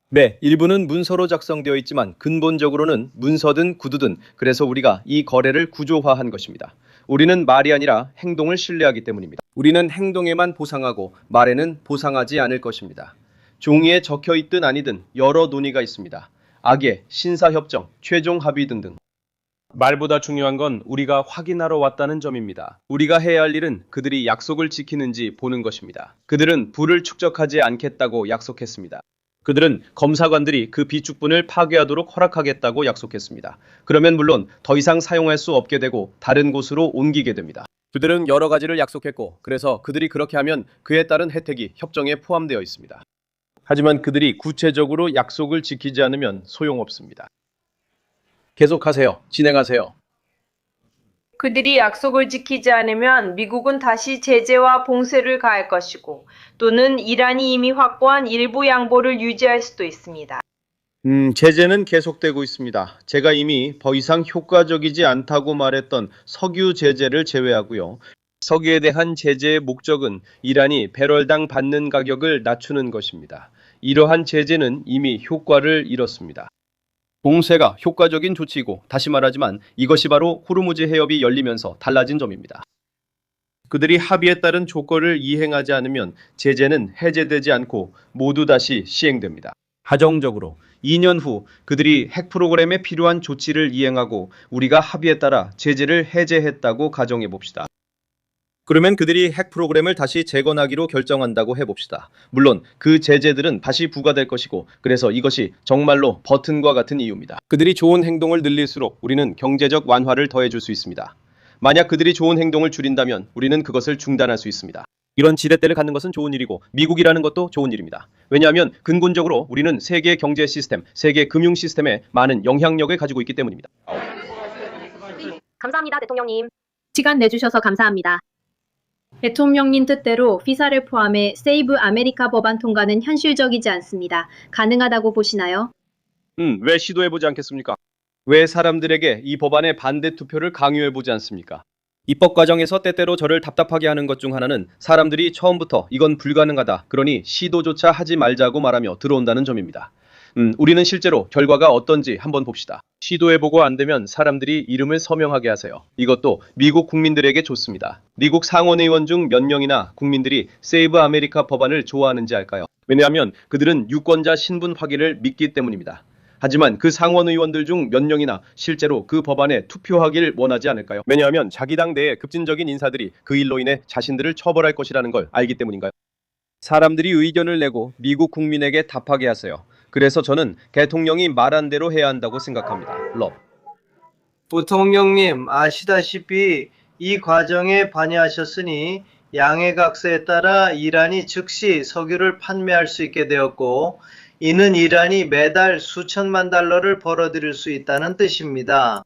네, 일부는 문서로 작성되어 있지만 근본적으로는 문서든 구두든 그래서 우리가 이 거래를 구조화한 것입니다. 우리는 말이 아니라 행동을 신뢰하기 때문입니다. 우리는 행동에만 보상하고 말에는 보상하지 않을 것입니다. 종이에 적혀 있든 아니든 여러 논의가 있습니다. 악의, 신사협정, 최종 합의 등등. 말보다 중요한 건 우리가 확인하러 왔다는 점입니다. 우리가 해야 할 일은 그들이 약속을 지키는지 보는 것입니다. 그들은 불을 축적하지 않겠다고 약속했습니다. 그들은 검사관들이 그 비축분을 파괴하도록 허락하겠다고 약속했습니다. 그러면 물론 더 이상 사용할 수 없게 되고 다른 곳으로 옮기게 됩니다. 그들은 여러 가지를 약속했고 그래서 그들이 그렇게 하면 그에 따른 혜택이 협정에 포함되어 있습니다. 하지만 그들이 구체적으로 약속을 지키지 않으면 소용없습니다. 계속하세요. 진행하세요.
그들이 약속을 지키지 않으면 미국은 다시 제재와 봉쇄를 가할 것이고 또는 이란이 이미 확보한 일부 양보를 유지할 수도 있습니다.
제재는 계속되고 있습니다. 제가 이미 더 이상 효과적이지 않다고 말했던 석유 제재를 제외하고요. 석유에 대한 제재의 목적은 이란이 배럴당 받는 가격을 낮추는 것입니다. 이러한 제재는 이미 효과를 잃었습니다. 봉쇄가 효과적인 조치이고 다시 말하지만 이것이 바로 호르무즈 해협이 열리면서 달라진 점입니다. 그들이 합의에 따른 조건을 이행하지 않으면 제재는 해제되지 않고 모두 다시 시행됩니다. 하정적으로 2년 후 그들이 핵 프로그램에 필요한 조치를 이행하고 우리가 합의에 따라 제재를 해제했다고 가정해 봅시다. 그러면 그들이 핵 프로그램을 다시 재건하기로 결정한다고 해봅시다. 물론 그 제재들은 다시 부과될 것이고 그래서 이것이 정말로 버튼과 같은 이유입니다. 그들이 좋은 행동을 늘릴수록 우리는 경제적 완화를 더해줄 수 있습니다. 만약 그들이 좋은 행동을 줄인다면 우리는 그것을 중단할 수 있습니다. 이런 지렛대를 갖는 것은 좋은 일이고 미국이라는 것도 좋은 일입니다. 왜냐하면 근본적으로 우리는 세계 경제 시스템, 세계 금융 시스템에 많은 영향력을 가지고 있기 때문입니다.
감사합니다, 대통령님. 시간 내주셔서 감사합니다. 대통령님 뜻대로 피사를 포함해 세이브 아메리카 법안 통과는 현실적이지 않습니다. 가능하다고 보시나요?
왜 시도해보지 않겠습니까? 왜 사람들에게 이 법안의 반대 투표를 강요해보지 않습니까? 입법 과정에서 때때로 저를 답답하게 하는 것 중 하나는 사람들이 처음부터 이건 불가능하다, 그러니 시도조차 하지 말자고 말하며 들어온다는 점입니다. 우리는 실제로 결과가 어떤지 한번 봅시다. 시도해보고 안 되면 사람들이 이름을 서명하게 하세요. 이것도 미국 국민들에게 좋습니다. 미국 상원의원 중 몇 명이나 국민들이 세이브 아메리카 법안을 좋아하는지 알까요? 왜냐하면 그들은 유권자 신분 확인을 믿기 때문입니다. 하지만 그 상원의원들 중 몇 명이나 실제로 그 법안에 투표하길 원하지 않을까요? 왜냐하면 자기 당 내의 급진적인 인사들이 그 일로 인해 자신들을 처벌할 것이라는 걸 알기 때문인가요? 사람들이 의견을 내고 미국 국민에게 답하게 하세요. 그래서 저는 대통령이 말한 대로 해야 한다고 생각합니다. 럽.
부통령님, 아시다시피 이 과정에 관여하셨으니 양해각서에 따라 이란이 즉시 석유를 판매할 수 있게 되었고 이는 이란이 매달 수천만 달러를 벌어들일 수 있다는 뜻입니다.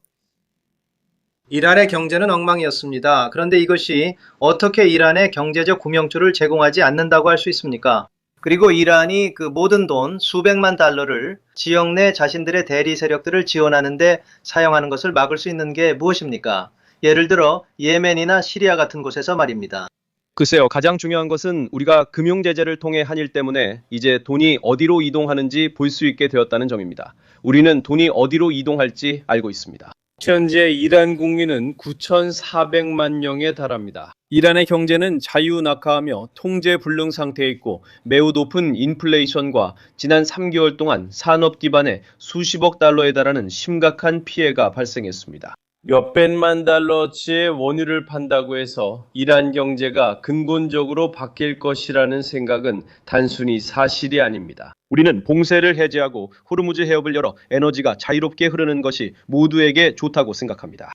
이란의 경제는 엉망이었습니다. 그런데 이것이 어떻게 이란의 경제적 구명조를 제공하지 않는다고 할 수 있습니까? 그리고 이란이 그 모든 돈 수백만 달러를 지역 내 자신들의 대리 세력들을 지원하는 데 사용하는 것을 막을 수 있는 게 무엇입니까? 예를 들어 예멘이나 시리아 같은 곳에서 말입니다.
글쎄요, 가장 중요한 것은 우리가 금융제재를 통해 한 일 때문에 이제 돈이 어디로 이동하는지 볼 수 있게 되었다는 점입니다. 우리는 돈이 어디로 이동할지 알고 있습니다. 현재 이란 국민은 9,400만 명에 달합니다. 이란의 경제는 자유낙하하며 통제불능 상태에 있고 매우 높은 인플레이션과 지난 3개월 동안 산업 기반에 수십억 달러에 달하는 심각한 피해가 발생했습니다. 몇백만 달러치의 원유를 판다고 해서 이란 경제가 근본적으로 바뀔 것이라는 생각은 단순히 사실이 아닙니다. 우리는 봉쇄를 해제하고 호르무즈 해협을 열어 에너지가 자유롭게 흐르는 것이 모두에게 좋다고 생각합니다.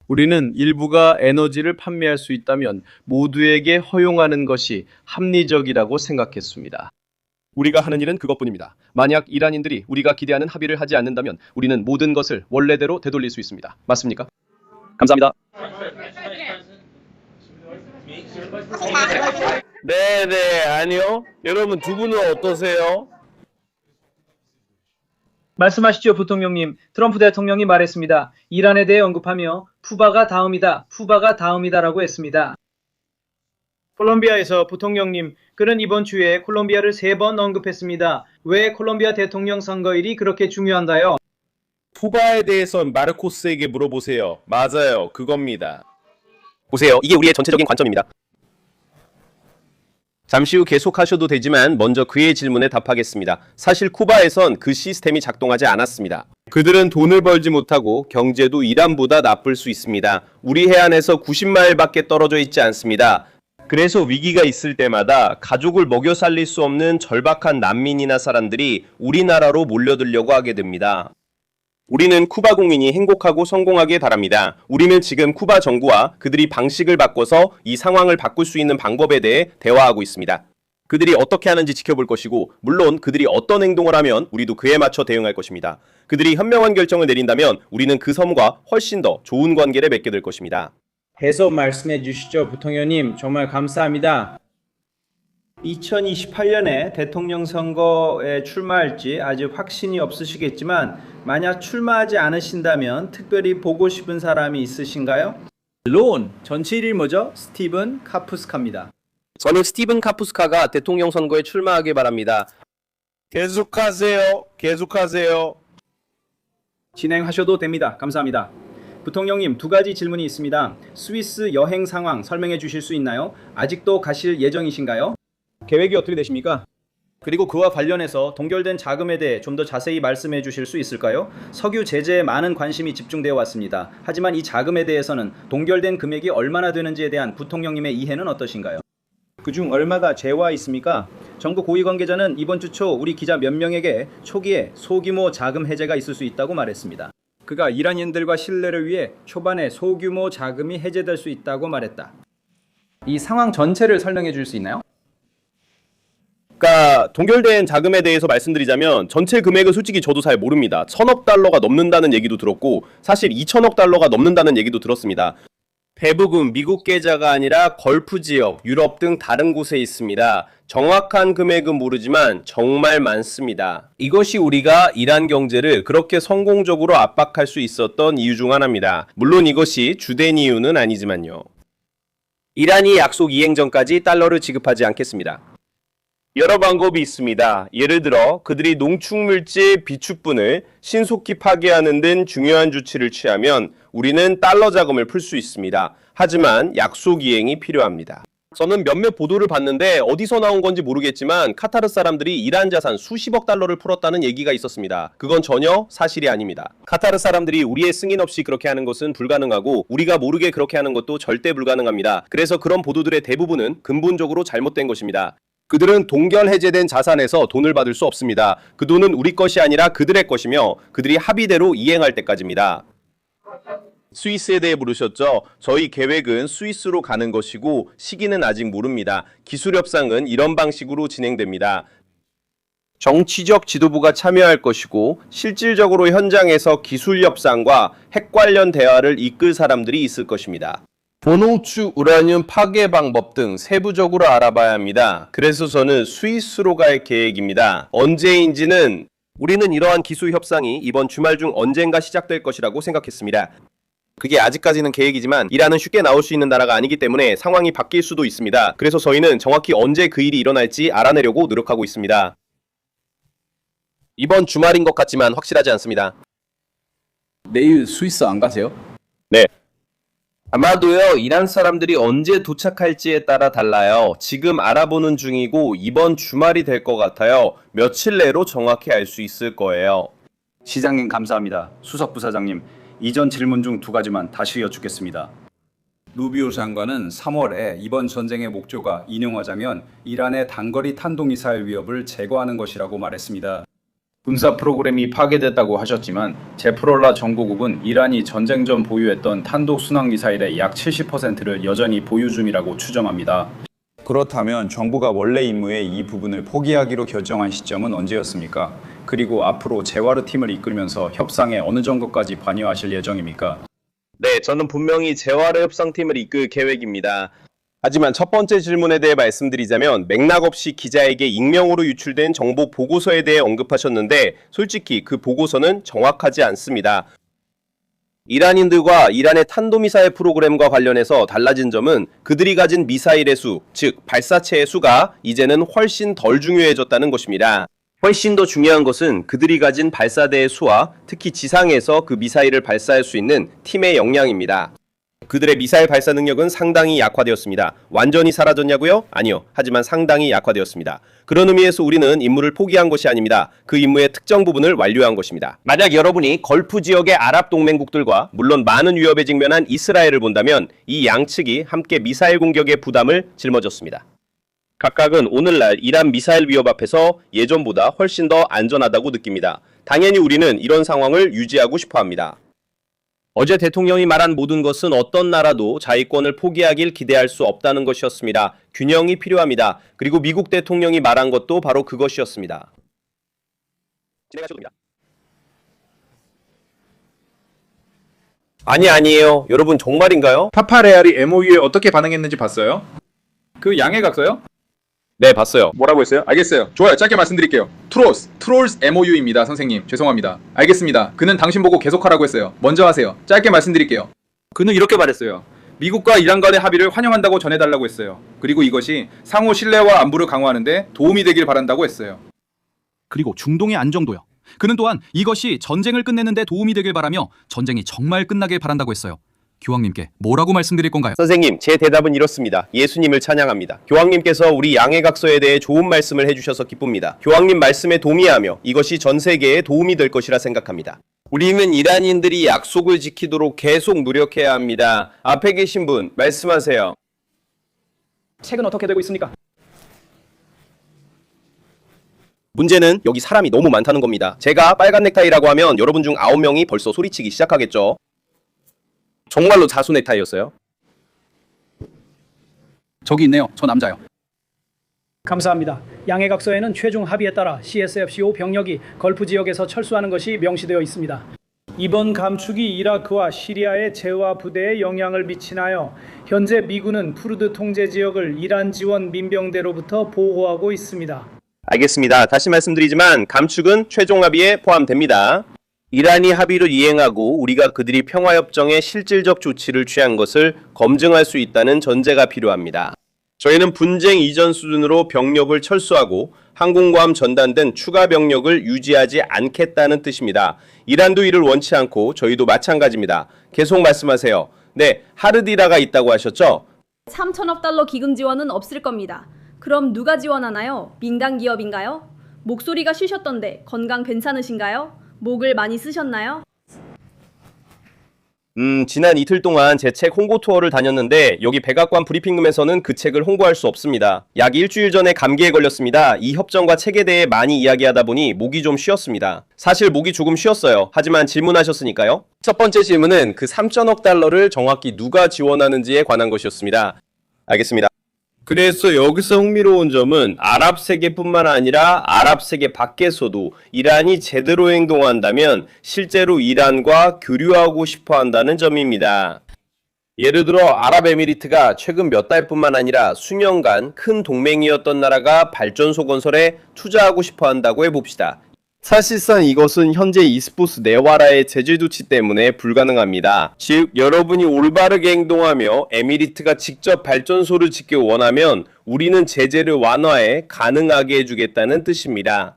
우리는 일부가 에너지를 판매할 수 있다면 모두에게 허용하는 것이 합리적이라고 생각했습니다. 우리가 하는 일은 그것뿐입니다. 만약 이란인들이 우리가 기대하는 합의를 하지 않는다면 우리는 모든 것을 원래대로 되돌릴 수 있습니다. 맞습니까? 감사합니다.
네, 아니요. 여러분 두 분은 어떠세요?
말씀하시죠, 부통령님. 트럼프 대통령이 말했습니다. 이란에 대해 언급하며 푸바가 다음이다라고 했습니다. 콜롬비아에서 부통령님, 그는 이번 주에 콜롬비아를 3번 언급했습니다. 왜 콜롬비아 대통령 선거일이 그렇게 중요한가요?
푸바에 대해선 마르코스에게 물어보세요. 맞아요, 그겁니다. 보세요, 이게 우리의 전체적인 관점입니다. 잠시 후 계속하셔도 되지만 먼저 그의 질문에 답하겠습니다. 사실 쿠바에선 그 시스템이 작동하지 않았습니다. 그들은 돈을 벌지 못하고 경제도 이란보다 나쁠 수 있습니다. 우리 해안에서 90마일밖에 떨어져 있지 않습니다. 그래서 위기가 있을 때마다 가족을 먹여 살릴 수 없는 절박한 난민이나 사람들이 우리나라로 몰려들려고 하게 됩니다. 우리는 쿠바 국민이 행복하고 성공하길 바랍니다. 우리는 지금 쿠바 정부와 그들이 방식을 바꿔서 이 상황을 바꿀 수 있는 방법에 대해 대화하고 있습니다. 그들이 어떻게 하는지 지켜볼 것이고, 물론 그들이 어떤 행동을 하면 우리도 그에 맞춰 대응할 것입니다. 그들이 현명한 결정을 내린다면 우리는 그 섬과 훨씬 더 좋은 관계를 맺게 될 것입니다.
해서 말씀해 주시죠, 부통령님. 정말 감사합니다. 2028년에 대통령 선거에 출마할지 아직 확신이 없으시겠지만 만약 출마하지 않으신다면 특별히 보고 싶은 사람이 있으신가요? 물론 전체 이름이 뭐죠? 스티븐 카푸스카입니다.
저는 스티븐 카푸스카가 대통령 선거에 출마하길 바랍니다.
계속하세요.
진행하셔도 됩니다. 감사합니다. 부통령님, 2가지 질문이 있습니다. 스위스 여행 상황 설명해 주실 수 있나요? 아직도 가실 예정이신가요? 계획이 어떻게 되십니까? 그리고 그와 관련해서 동결된 자금에 대해 좀 더 자세히 말씀해 주실 수 있을까요? 석유 제재에 많은 관심이 집중되어 왔습니다. 하지만 이 자금에 대해서는 동결된 금액이 얼마나 되는지에 대한 부통령님의 이해는 어떠신가요? 그중 얼마가 재와 있습니까? 정부 고위 관계자는 이번 주 초 우리 기자 몇 명에게 초기에 소규모 자금 해제가 있을 수 있다고 말했습니다. 그가 이란인들과 신뢰를 위해 초반에 소규모 자금이 해제될 수 있다고 말했다. 이 상황 전체를 설명해 줄 수 있나요?
그러니까 동결된 자금에 대해서 말씀드리자면 전체 금액은 솔직히 저도 잘 모릅니다. 1000억 달러가 넘는다는 얘기도 들었고 사실 2000억 달러가 넘는다는 얘기도 들었습니다. 대부분 미국 계좌가 아니라 걸프 지역, 유럽 등 다른 곳에 있습니다. 정확한 금액은 모르지만 정말 많습니다. 이것이 우리가 이란 경제를 그렇게 성공적으로 압박할 수 있었던 이유 중 하나입니다. 물론 이것이 주된 이유는 아니지만요. 이란이 약속 이행 전까지 달러를 지급하지 않겠습니다. 여러 방법이 있습니다. 예를 들어 그들이 농축물질 비축분을 신속히 파괴하는 등 중요한 조치를 취하면 우리는 달러 자금을 풀 수 있습니다. 하지만 약속 이행이 필요합니다. 저는 몇몇 보도를 봤는데 어디서 나온 건지 모르겠지만 카타르 사람들이 이란 자산 수십억 달러를 풀었다는 얘기가 있었습니다. 그건 전혀 사실이 아닙니다. 카타르 사람들이 우리의 승인 없이 그렇게 하는 것은 불가능하고 우리가 모르게 그렇게 하는 것도 절대 불가능합니다. 그래서 그런 보도들의 대부분은 근본적으로 잘못된 것입니다. 그들은 동결 해제된 자산에서 돈을 받을 수 없습니다. 그 돈은 우리 것이 아니라 그들의 것이며 그들이 합의대로 이행할 때까지입니다. 스위스에 대해 물으셨죠? 저희 계획은 스위스로 가는 것이고 시기는 아직 모릅니다. 기술 협상은 이런 방식으로 진행됩니다. 정치적 지도부가 참여할 것이고 실질적으로 현장에서 기술 협상과 핵 관련 대화를 이끌 사람들이 있을 것입니다. 본호추 우라늄 파괴 방법 등 세부적으로 알아봐야 합니다. 그래서 저는 스위스로 갈 계획입니다. 언제인지는 우리는 이러한 기술 협상이 이번 주말 중 언젠가 시작될 것이라고 생각했습니다. 그게 아직까지는 계획이지만 이란은 쉽게 나올 수 있는 나라가 아니기 때문에 상황이 바뀔 수도 있습니다. 그래서 저희는 정확히 언제 그 일이 일어날지 알아내려고 노력하고 있습니다. 이번 주말인 것 같지만 확실하지 않습니다.
내일 스위스 안 가세요?
네. 아마도요, 이란 사람들이 언제 도착할지에 따라 달라요. 지금 알아보는 중이고 이번 주말이 될 것 같아요. 며칠 내로 정확히 알 수 있을 거예요.
시장님 감사합니다. 수석 부사장님, 이전 질문 중 두 가지만 다시 여쭙겠습니다. 루비오 장관은 3월에 이번 전쟁의 목표가 인용하자면 이란의 단거리 탄도미사일 위협을 제거하는 것이라고 말했습니다. 군사 프로그램이 파괴됐다고 하셨지만 제프롤라 정보국은 이란이 전쟁 전 보유했던 탄도 순항 미사일의 약 70%를 여전히 보유 중이라고 추정합니다. 그렇다면 정부가 원래 임무의 이 부분을 포기하기로 결정한 시점은 언제였습니까? 그리고 앞으로 재와르 팀을 이끌면서 협상에 어느 정도까지 관여하실 예정입니까?
네, 저는 분명히 재활의 협상팀을 이끌 계획입니다. 하지만 첫 번째 질문에 대해 말씀드리자면 맥락 없이 기자에게 익명으로 유출된 정보 보고서에 대해 언급하셨는데 솔직히 그 보고서는 정확하지 않습니다. 이란인들과 이란의 탄도미사일 프로그램과 관련해서 달라진 점은 그들이 가진 미사일의 수, 즉 발사체의 수가 이제는 훨씬 덜 중요해졌다는 것입니다. 훨씬 더 중요한 것은 그들이 가진 발사대의 수와 특히 지상에서 그 미사일을 발사할 수 있는 팀의 역량입니다. 그들의 미사일 발사 능력은 상당히 약화되었습니다. 완전히 사라졌냐고요? 아니요. 하지만 상당히 약화되었습니다. 그런 의미에서 우리는 임무를 포기한 것이 아닙니다. 그 임무의 특정 부분을 완료한 것입니다. 만약 여러분이 걸프 지역의 아랍 동맹국들과 물론 많은 위협에 직면한 이스라엘을 본다면 이 양측이 함께 미사일 공격의 부담을 짊어졌습니다. 각각은 오늘날 이란 미사일 위협 앞에서 예전보다 훨씬 더 안전하다고 느낍니다. 당연히 우리는 이런 상황을 유지하고 싶어 합니다. 어제 대통령이 말한 모든 것은 어떤 나라도 자위권을 포기하길 기대할 수 없다는 것이었습니다. 균형이 필요합니다. 그리고 미국 대통령이 말한 것도 바로 그것이었습니다. 진행하셔도 됩니다. 아니에요. 여러분 정말인가요?
파파레알이 MOU에 어떻게 반응했는지 봤어요? 그 양해 각서요?
네, 봤어요.
뭐라고 했어요? 알겠어요. 좋아요. 짧게 말씀드릴게요. 트롤스 MOU입니다. 선생님. 죄송합니다. 알겠습니다. 그는 당신 보고 계속하라고 했어요. 먼저 하세요. 짧게 말씀드릴게요.
그는 이렇게 말했어요. 미국과 이란 간의 합의를 환영한다고 전해달라고 했어요. 그리고 이것이 상호 신뢰와 안보를 강화하는 데 도움이 되길 바란다고 했어요.
그리고 중동의 안정도요. 그는 또한 이것이 전쟁을 끝내는 데 도움이 되길 바라며 전쟁이 정말 끝나길 바란다고 했어요. 교황님께 뭐라고 말씀드릴 건가요?
선생님, 제 대답은 이렇습니다. 예수님을 찬양합니다. 교황님께서 우리 양해각서에 대해 좋은 말씀을 해주셔서 기쁩니다. 교황님 말씀에 동의하며 이것이 전 세계에 도움이 될 것이라 생각합니다. 우리는 이란인들이 약속을 지키도록 계속 노력해야 합니다. 앞에 계신 분, 말씀하세요.
책은 어떻게 되고 있습니까?
문제는 여기 사람이 너무 많다는 겁니다. 제가 빨간 넥타이라고 하면 여러분 중 9명이 벌써 소리치기 시작하겠죠. 정말로 자수 넥타이였어요?
저기 있네요. 저 남자요.
감사합니다. 양해각서에는 최종 합의에 따라 CSFCO 병력이 걸프 지역에서 철수하는 것이 명시되어 있습니다. 이번 감축이 이라크와 시리아의 재화 부대에 영향을 미치나요? 현재 미군은 쿠르드 통제 지역을 이란 지원 민병대로부터 보호하고 있습니다.
알겠습니다. 다시 말씀드리지만 감축은 최종 합의에 포함됩니다. 이란이 합의를 이행하고 우리가 그들이 평화협정에 실질적 조치를 취한 것을 검증할 수 있다는 전제가 필요합니다. 저희는 분쟁 이전 수준으로 병력을 철수하고 항공모함 전단 등 추가 병력을 유지하지 않겠다는 뜻입니다. 이란도 이를 원치 않고 저희도 마찬가지입니다. 계속 말씀하세요. 네, 하르디라가 있다고 하셨죠?
3천억 달러 기금 지원은 없을 겁니다. 그럼 누가 지원하나요? 민간 기업인가요? 목소리가 쉬셨던데 건강 괜찮으신가요? 목을 많이 쓰셨나요?
지난 이틀 동안 제 책 홍보 투어를 다녔는데 여기 백악관 브리핑룸에서는 그 책을 홍보할 수 없습니다. 약 일주일 전에 감기에 걸렸습니다. 이 협정과 책에 대해 많이 이야기하다 보니 목이 좀 쉬었습니다. 사실 목이 조금 쉬었어요. 하지만 질문하셨으니까요. 첫 번째 질문은 그 3천억 달러를 정확히 누가 지원하는지에 관한 것이었습니다. 알겠습니다. 그래서 여기서 흥미로운 점은 아랍 세계뿐만 아니라 아랍 세계 밖에서도 이란이 제대로 행동한다면 실제로 이란과 교류하고 싶어 한다는 점입니다. 예를 들어 아랍에미리트가 최근 몇 달뿐만 아니라 수년간 큰 동맹이었던 나라가 발전소 건설에 투자하고 싶어 한다고 해봅시다. 사실상 이것은 현재 e스포츠 내와라의 제재 조치 때문에 불가능합니다. 즉 여러분이 올바르게 행동하며 에미리트가 직접 발전소를 짓길 원하면 우리는 제재를 완화해 가능하게 해주겠다는 뜻입니다.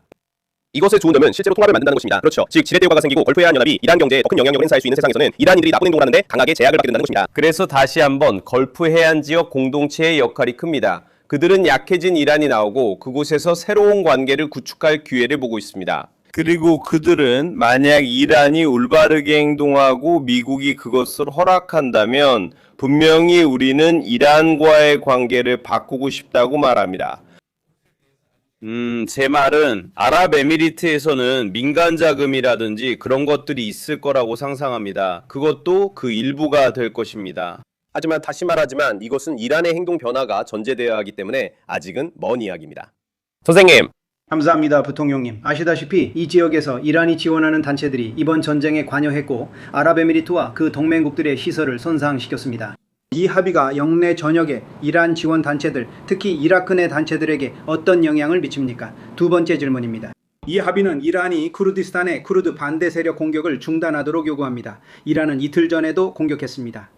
이것의 좋은 점은 실제로 통합을 만든다는 것입니다. 그렇죠. 즉 지렛대효과가 생기고 걸프 해안연합이 이란 경제에 더 큰 영향력을 행사할 수 있는 세상에서는 이란인들이 나쁜 행동을 하는데 강하게 제약을 받게 된다는 것입니다. 그래서 다시 한번 걸프 해안 지역 공동체의 역할이 큽니다. 그들은 약해진 이란이 나오고 그곳에서 새로운 관계를 구축할 기회를 보고 있습니다. 그리고 그들은 만약 이란이 올바르게 행동하고 미국이 그것을 허락한다면 분명히 우리는 이란과의 관계를 바꾸고 싶다고 말합니다. 제 말은 아랍에미리트에서는 민간 자금이라든지 그런 것들이 있을 거라고 상상합니다. 그것도 그 일부가 될 것입니다. 하지만 다시 말하지만 이것은 이란의 행동 변화가 전제되어야 하기 때문에 아직은 먼 이야기입니다. 선생님.
감사합니다, 부통령님. 아시다시피 이 지역에서 이란이 지원하는 단체들이 이번 전쟁에 관여했고 아랍에미리트와 그 동맹국들의 시설을 손상시켰습니다. 이 합의가 영내 전역의 이란 지원 단체들, 특히 이라크 내 단체들에게 어떤 영향을 미칩니까? 두 번째 질문입니다. 이 합의는 이란이 쿠르디스탄의 쿠르드 반대 세력 공격을 중단하도록 요구합니다. 이란은 이틀 전에도 공격했습니다.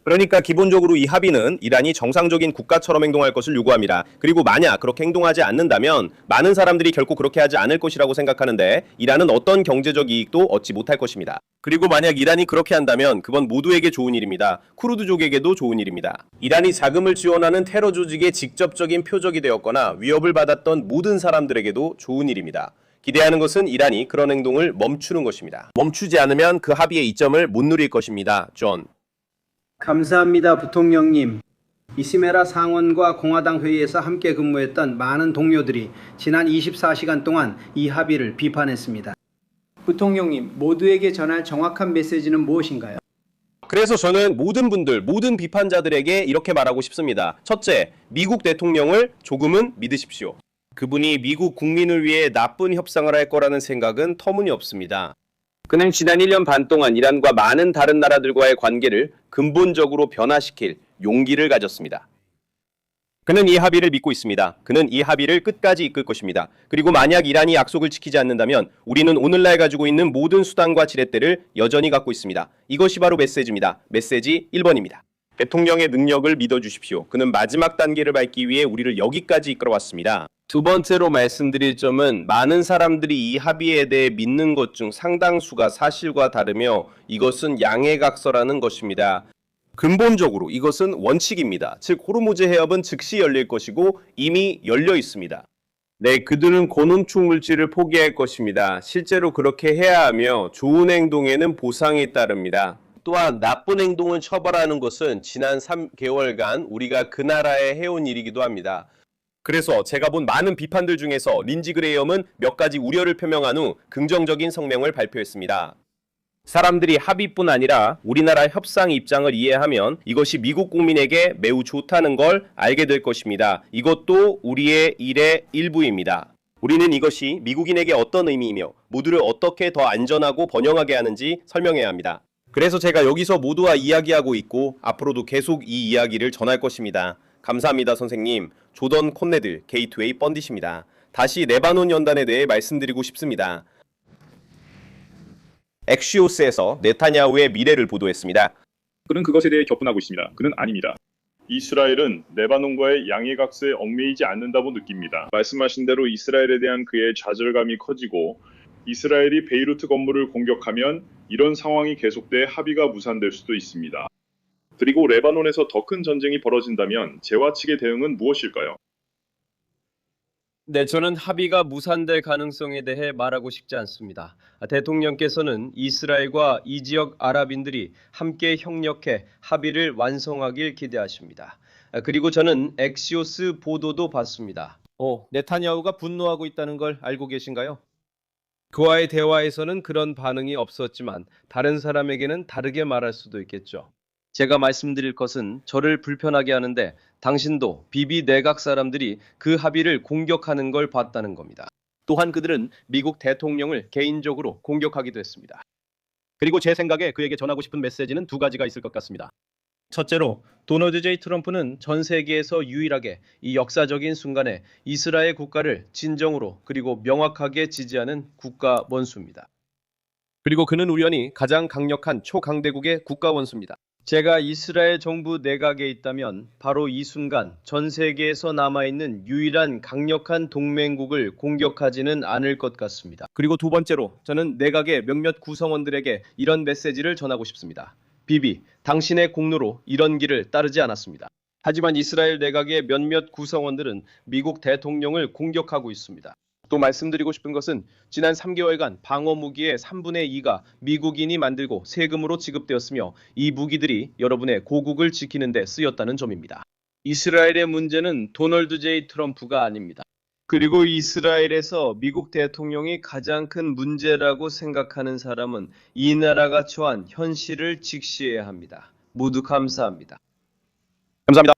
그러니까 기본적으로 이 합의는 이란이 정상적인 국가처럼 행동할 것을 요구합니다. 그리고 만약 그렇게 행동하지 않는다면 많은 사람들이 결코 그렇게 하지 않을 것이라고 생각하는데 이란은 어떤 경제적 이익도 얻지 못할 것입니다. 그리고 만약 이란이 그렇게 한다면 그건 모두에게 좋은 일입니다. 쿠르드족에게도 좋은 일입니다. 이란이 자금을 지원하는 테러 조직의 직접적인 표적이 되었거나 위협을 받았던 모든 사람들에게도 좋은 일입니다. 기대하는 것은 이란이 그런 행동을 멈추는 것입니다. 멈추지 않으면 그 합의의 이점을 못 누릴 것입니다. 존.
감사합니다, 부통령님. 이시메라 상원과 공화당 회의에서 함께 근무했던 많은 동료들이 지난 24시간 동안 이 합의를 비판했습니다. 부통령님, 모두에게 전할 정확한 메시지는 무엇인가요?
그래서 저는 모든 분들, 모든 비판자들에게 이렇게 말하고 싶습니다. 첫째, 미국 대통령을 조금은 믿으십시오. 그분이 미국 국민을 위해 나쁜 협상을 할 거라는 생각은 터무니없습니다. 그는 지난 1년 반 동안 이란과 많은 다른 나라들과의 관계를 근본적으로 변화시킬 용기를 가졌습니다. 그는 이 합의를 믿고 있습니다. 그는 이 합의를 끝까지 이끌 것입니다. 그리고 만약 이란이 약속을 지키지 않는다면 우리는 오늘날 가지고 있는 모든 수단과 지렛대를 여전히 갖고 있습니다. 이것이 바로 메시지입니다. 메시지 1번입니다. 대통령의 능력을 믿어주십시오. 그는 마지막 단계를 밟기 위해 우리를 여기까지 이끌어왔습니다. 두 번째로 말씀드릴 점은 많은 사람들이 이 합의에 대해 믿는 것 중 상당수가 사실과 다르며 이것은 양해각서라는 것입니다. 근본적으로 이것은 원칙입니다. 즉 호르무즈 해협은 즉시 열릴 것이고 이미 열려 있습니다. 네, 그들은 고농축 물질을 포기할 것입니다. 실제로 그렇게 해야 하며 좋은 행동에는 보상이 따릅니다. 또한 나쁜 행동을 처벌하는 것은 지난 3개월간 우리가 그 나라에 해온 일이기도 합니다. 그래서 제가 본 많은 비판들 중에서 린지 그레이엄은 몇 가지 우려를 표명한 후 긍정적인 성명을 발표했습니다. 사람들이 합의뿐 아니라 우리나라 협상 입장을 이해하면 이것이 미국 국민에게 매우 좋다는 걸 알게 될 것입니다. 이것도 우리의 일의 일부입니다. 우리는 이것이 미국인에게 어떤 의미이며 모두를 어떻게 더 안전하고 번영하게 하는지 설명해야 합니다. 그래서 제가 여기서 모두와 이야기하고 있고 앞으로도 계속 이 이야기를 전할 것입니다. 감사합니다, 선생님. 조던 콘네드 게이트웨이 펀디십니다. 다시 레바논 연단에 대해 말씀드리고 싶습니다. 엑시오스에서 네타냐후의 미래를 보도했습니다.
그는 그것에 대해 격분하고 있습니다. 그는 아닙니다. 이스라엘은 레바논과의 양해각서에 얽매이지 않는다고 느낍니다. 말씀하신 대로 이스라엘에 대한 그의 좌절감이 커지고 이스라엘이 베이루트 건물을 공격하면 이런 상황이 계속돼 합의가 무산될 수도 있습니다. 그리고 레바논에서 더 큰 전쟁이 벌어진다면 재화 측의 대응은 무엇일까요?
네, 저는 합의가 무산될 가능성에 대해 말하고 싶지 않습니다. 대통령께서는 이스라엘과 이 지역 아랍인들이 함께 협력해 합의를 완성하길 기대하십니다. 그리고 저는 엑시오스 보도도 봤습니다. 네타냐후가 분노하고 있다는 걸 알고 계신가요? 그와의 대화에서는 그런 반응이 없었지만 다른 사람에게는 다르게 말할 수도 있겠죠. 제가 말씀드릴 것은 저를 불편하게 하는데 당신도 비비 내각 사람들이 그 합의를 공격하는 걸 봤다는 겁니다. 또한 그들은 미국 대통령을 개인적으로 공격하기도 했습니다. 그리고 제 생각에 그에게 전하고 싶은 메시지는 두 가지가 있을 것 같습니다. 첫째로 도널드 J. 트럼프는 전 세계에서 유일하게 이 역사적인 순간에 이스라엘 국가를 진정으로 그리고 명확하게 지지하는 국가 원수입니다. 그리고 그는 우연히 가장 강력한 초강대국의 국가 원수입니다. 제가 이스라엘 정부 내각에 있다면 바로 이 순간 전 세계에서 남아있는 유일한 강력한 동맹국을 공격하지는 않을 것 같습니다. 그리고 두 번째로 저는 내각의 몇몇 구성원들에게 이런 메시지를 전하고 싶습니다. 비비, 당신의 공로로 이런 길을 따르지 않았습니다. 하지만 이스라엘 내각의 몇몇 구성원들은 미국 대통령을 공격하고 있습니다. 또 말씀드리고 싶은 것은 지난 3개월간 방어 무기의 3분의 2가 미국인이 만들고 세금으로 지급되었으며 이 무기들이 여러분의 고국을 지키는 데 쓰였다는 점입니다. 이스라엘의 문제는 도널드 J. 트럼프가 아닙니다. 그리고 이스라엘에서 미국 대통령이 가장 큰 문제라고 생각하는 사람은 이 나라가 처한 현실을 직시해야 합니다. 모두 감사합니다.
감사합니다.